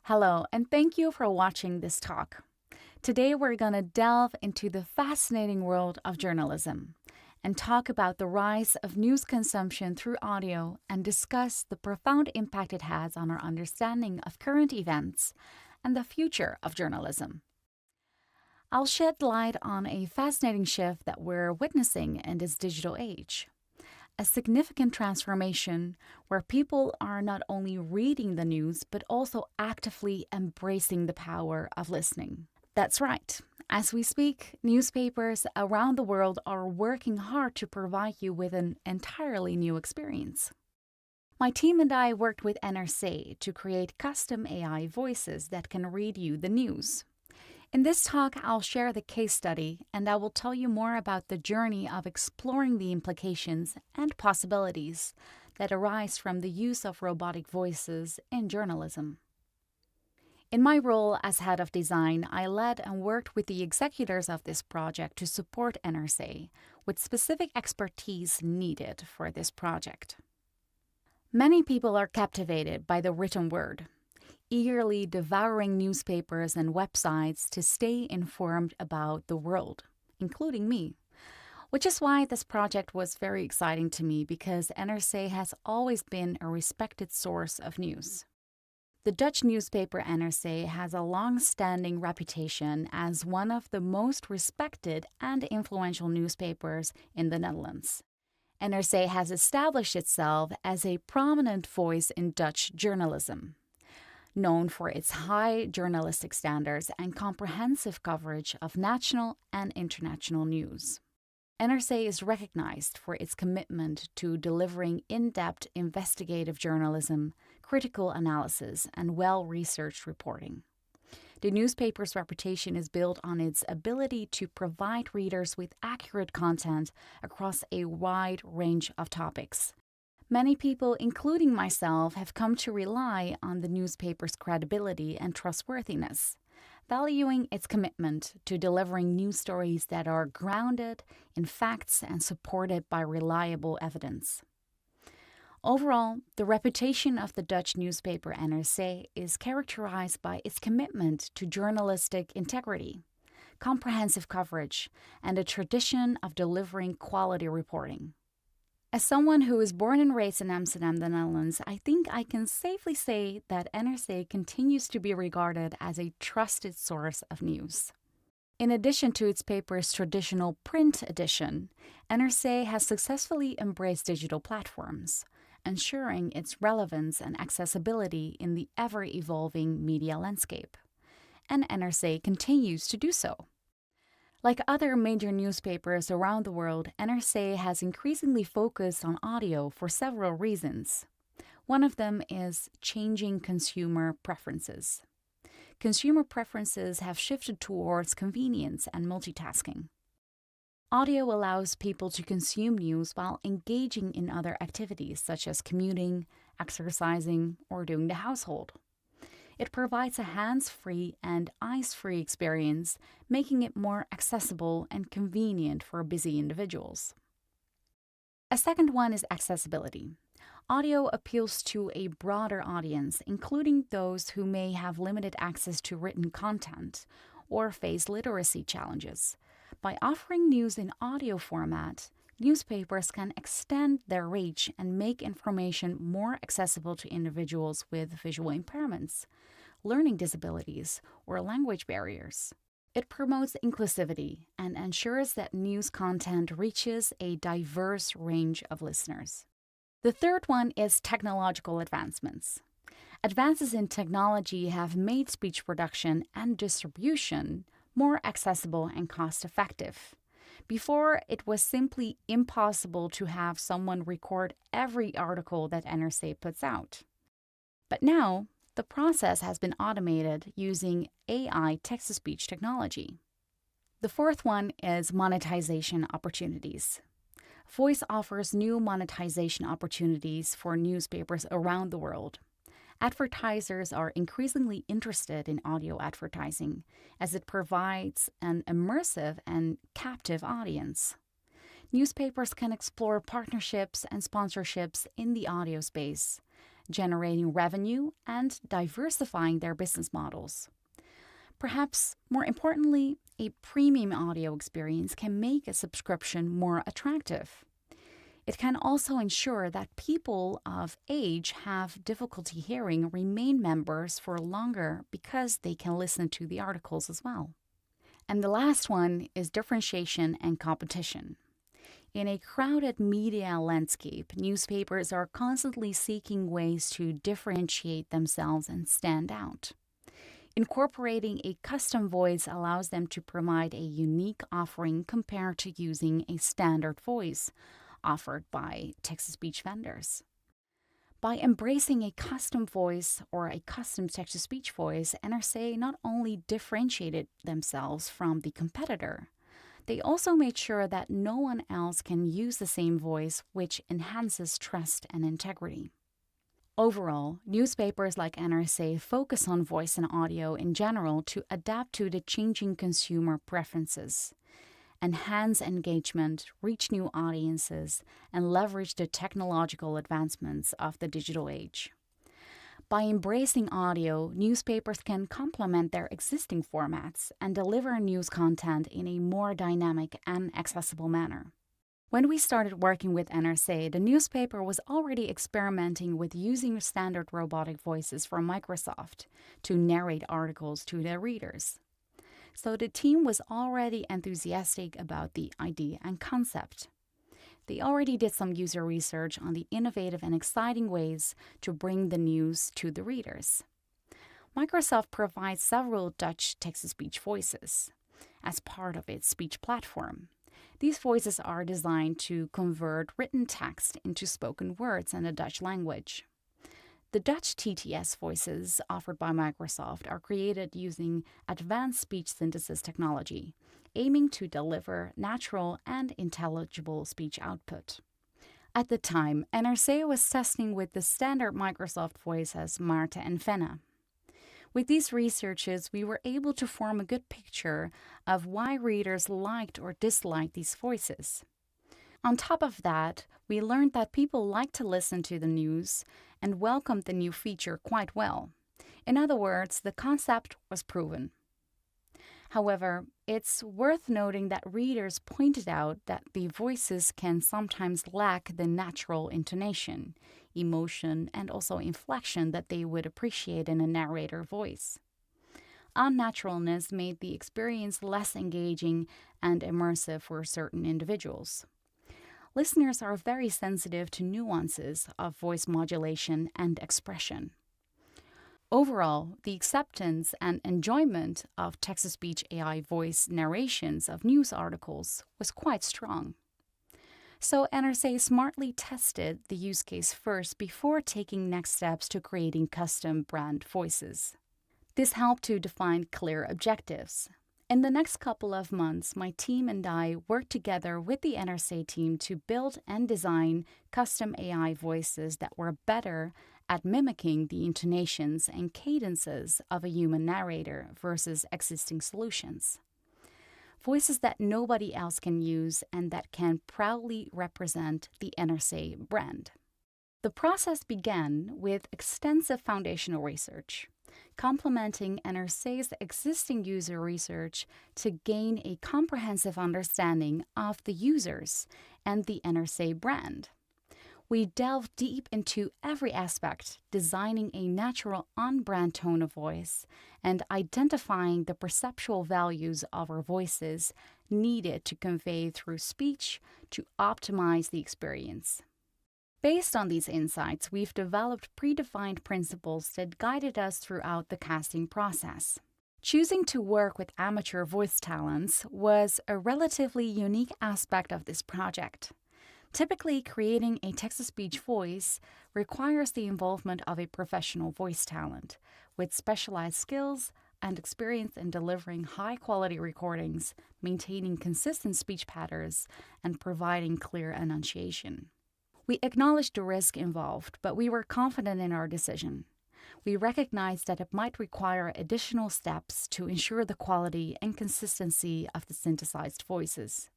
Hello, and thank you for watching this talk. Today, we're going to delve into the fascinating world of journalism and talk about the rise of news consumption through audio and discuss the profound impact it has on our understanding of current events and the future of journalism. I'll shed light on a fascinating shift that we're witnessing in this digital age. A significant transformation where people are not only reading the news, but also actively embracing the power of listening. That's right. As we speak, newspapers around the world are working hard to provide you with an entirely new experience. My team and I worked with NRC to create custom AI voices that can read you the news. In this talk, I'll share the case study and I will tell you more about the journey of exploring the implications and possibilities that arise from the use of robotic voices in journalism. In my role as head of design, I led and worked with the executors of this project to support NRC with specific expertise needed for this project. Many people are captivated by the written word, eagerly devouring newspapers and websites to stay informed about the world, including me. Which is why this project was very exciting to me because NRC has always been a respected source of news. The Dutch newspaper NRC has a long-standing reputation as one of the most respected and influential newspapers in the Netherlands. NRC has established itself as a prominent voice in Dutch journalism, known for its high journalistic standards and comprehensive coverage of national and international news. NRC is recognized for its commitment to delivering in-depth investigative journalism, critical analysis, and well-researched reporting. The newspaper's reputation is built on its ability to provide readers with accurate content across a wide range of topics. Many people, including myself, have come to rely on the newspaper's credibility and trustworthiness, valuing its commitment to delivering news stories that are grounded in facts and supported by reliable evidence. Overall, the reputation of the Dutch newspaper NRC is characterized by its commitment to journalistic integrity, comprehensive coverage, and a tradition of delivering quality reporting. As someone who was born and raised in Amsterdam, the Netherlands, I think I can safely say that NRC continues to be regarded as a trusted source of news. In addition to its paper's traditional print edition, NRC has successfully embraced digital platforms, ensuring its relevance and accessibility in the ever-evolving media landscape. And NRC continues to do so. Like other major newspapers around the world, NRC has increasingly focused on audio for several reasons. One of them is changing consumer preferences. Consumer preferences have shifted towards convenience and multitasking. Audio allows people to consume news while engaging in other activities such as commuting, exercising, or doing the household. It provides a hands-free and eyes-free experience, making it more accessible and convenient for busy individuals. A second one is accessibility. Audio appeals to a broader audience, including those who may have limited access to written content or face literacy challenges. By offering news in audio format, newspapers can extend their reach and make information more accessible to individuals with visual impairments, learning disabilities, or language barriers. It promotes inclusivity and ensures that news content reaches a diverse range of listeners. The third one is technological advancements. Advances in technology have made speech production and distribution more accessible and cost-effective. Before, it was simply impossible to have someone record every article that NRC puts out. But now, the process has been automated using AI text-to-speech technology. The fourth one is monetization opportunities. Voice offers new monetization opportunities for newspapers around the world. Advertisers are increasingly interested in audio advertising as it provides an immersive and captive audience. Newspapers can explore partnerships and sponsorships in the audio space, generating revenue and diversifying their business models. Perhaps more importantly, a premium audio experience can make a subscription more attractive. It can also ensure that people of age have difficulty hearing remain members for longer because they can listen to the articles as well. And the last one is differentiation and competition. In a crowded media landscape, newspapers are constantly seeking ways to differentiate themselves and stand out. Incorporating a custom voice allows them to provide a unique offering compared to using a standard voice offered by text-to-speech vendors. By embracing a custom voice or a custom text-to-speech voice, NRC not only differentiated themselves from the competitor, they also made sure that no one else can use the same voice, which enhances trust and integrity. Overall, newspapers like NRC focus on voice and audio in general to adapt to the changing consumer preferences, enhance engagement, reach new audiences, and leverage the technological advancements of the digital age. By embracing audio, newspapers can complement their existing formats and deliver news content in a more dynamic and accessible manner. When we started working with NRC, the newspaper was already experimenting with using standard robotic voices from Microsoft to narrate articles to their readers. So the team was already enthusiastic about the idea and concept. They already did some user research on the innovative and exciting ways to bring the news to the readers. Microsoft provides several Dutch text-to-speech voices as part of its speech platform. These voices are designed to convert written text into spoken words in the Dutch language. The Dutch TTS voices offered by Microsoft are created using advanced speech synthesis technology, aiming to deliver natural and intelligible speech output. At the time, NRC was testing with the standard Microsoft voices Maarten and Fenne. With these researches, we were able to form a good picture of why readers liked or disliked these voices. On top of that, we learned that people like to listen to the news and welcomed the new feature quite well. In other words, the concept was proven. However, it's worth noting that readers pointed out that the voices can sometimes lack the natural intonation, emotion, and also inflection that they would appreciate in a narrator voice. Unnaturalness made the experience less engaging and immersive for certain individuals. Listeners are very sensitive to nuances of voice modulation and expression. Overall, the acceptance and enjoyment of text-to-speech AI voice narrations of news articles was quite strong. So NRC smartly tested the use case first before taking next steps to creating custom brand voices. This helped to define clear objectives. In the next couple of months, my team and I worked together with the NRC team to build and design custom AI voices that were better at mimicking the intonations and cadences of a human narrator versus existing solutions. Voices that nobody else can use and that can proudly represent the NRC brand. The process began with extensive foundational research, complementing NRC's existing user research to gain a comprehensive understanding of the users and the NRC brand. We delved deep into every aspect, designing a natural on-brand tone of voice and identifying the perceptual values of our voices needed to convey through speech to optimize the experience. Based on these insights, we've developed predefined principles that guided us throughout the casting process. Choosing to work with amateur voice talents was a relatively unique aspect of this project. Typically, creating a text-to-speech voice requires the involvement of a professional voice talent with specialized skills and experience in delivering high-quality recordings, maintaining consistent speech patterns, and providing clear enunciation. We acknowledged the risk involved, but we were confident in our decision. We recognized that it might require additional steps to ensure the quality and consistency of the synthesized voices.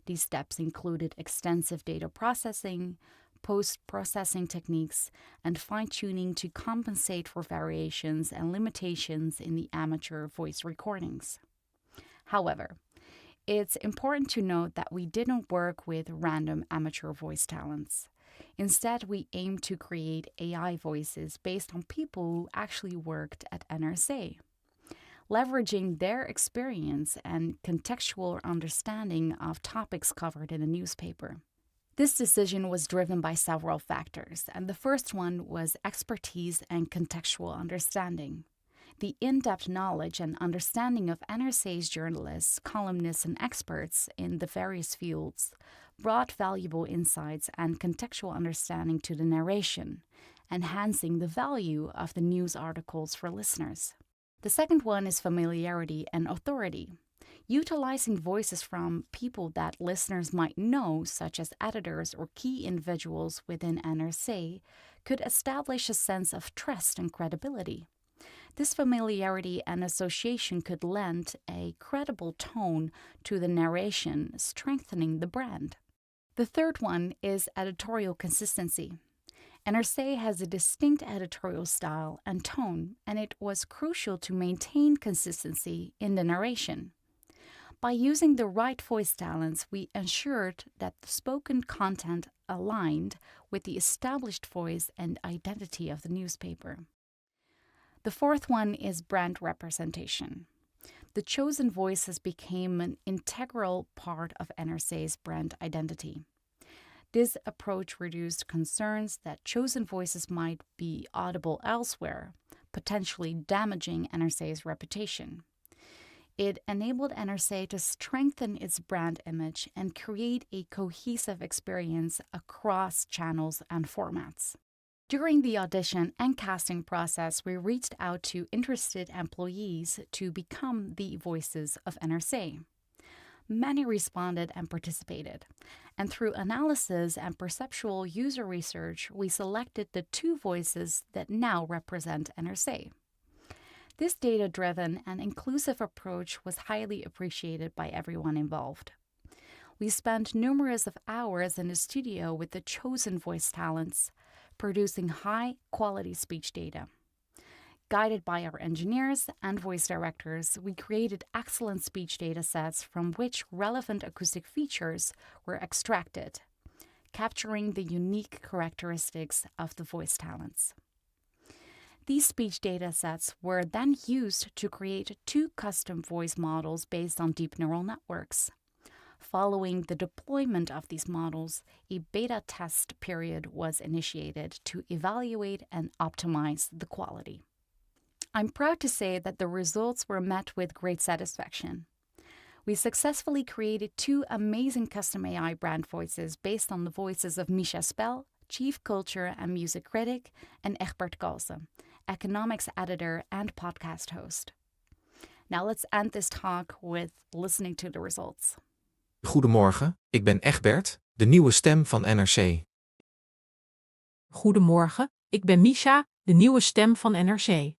These steps included extensive data processing, post-processing techniques, and fine-tuning to compensate for variations and limitations in the amateur voice recordings. However, it's important to note that we didn't work with random amateur voice talents. Instead, we aimed to create AI voices based on people who actually worked at NRC, leveraging their experience and contextual understanding of topics covered in the newspaper. This decision was driven by several factors, and the first one was expertise and contextual understanding. The in-depth knowledge and understanding of NRC's journalists, columnists, and experts in the various fields brought valuable insights and contextual understanding to the narration, enhancing the value of the news articles for listeners. The second one is familiarity and authority. Utilizing voices from people that listeners might know, such as editors or key individuals within NRC, could establish a sense of trust and credibility. This familiarity and association could lend a credible tone to the narration, strengthening the brand. The third one is editorial consistency. NRC has a distinct editorial style and tone, and it was crucial to maintain consistency in the narration. By using the right voice talents, we ensured that the spoken content aligned with the established voice and identity of the newspaper. The fourth one is brand representation. The chosen voices became an integral part of NRC's brand identity. This approach reduced concerns that chosen voices might be audible elsewhere, potentially damaging NRC's reputation. It enabled NRC to strengthen its brand image and create a cohesive experience across channels and formats. During the audition and casting process, we reached out to interested employees to become the voices of NRC. Many responded and participated, and through analysis and perceptual user research, we selected the 2 voices that now represent NRC. This data-driven and inclusive approach was highly appreciated by everyone involved. We spent numerous hours in the studio with the chosen voice talents, producing high-quality speech data. Guided by our engineers and voice directors, we created excellent speech data sets from which relevant acoustic features were extracted, capturing the unique characteristics of the voice talents. These speech data sets were then used to create 2 custom voice models based on deep neural networks. Following the deployment of these models, a beta test period was initiated to evaluate and optimize the quality. I'm proud to say that the results were met with great satisfaction. We successfully created 2 amazing custom AI brand voices based on the voices of Misha Spell, Chief Culture and Music Critic, and Egbert Kalsen, economics editor and podcast host. Now let's end this talk with listening to the results. Goedemorgen, ik ben Egbert, de nieuwe stem van NRC. Goedemorgen, ik ben Misha, de nieuwe stem van NRC.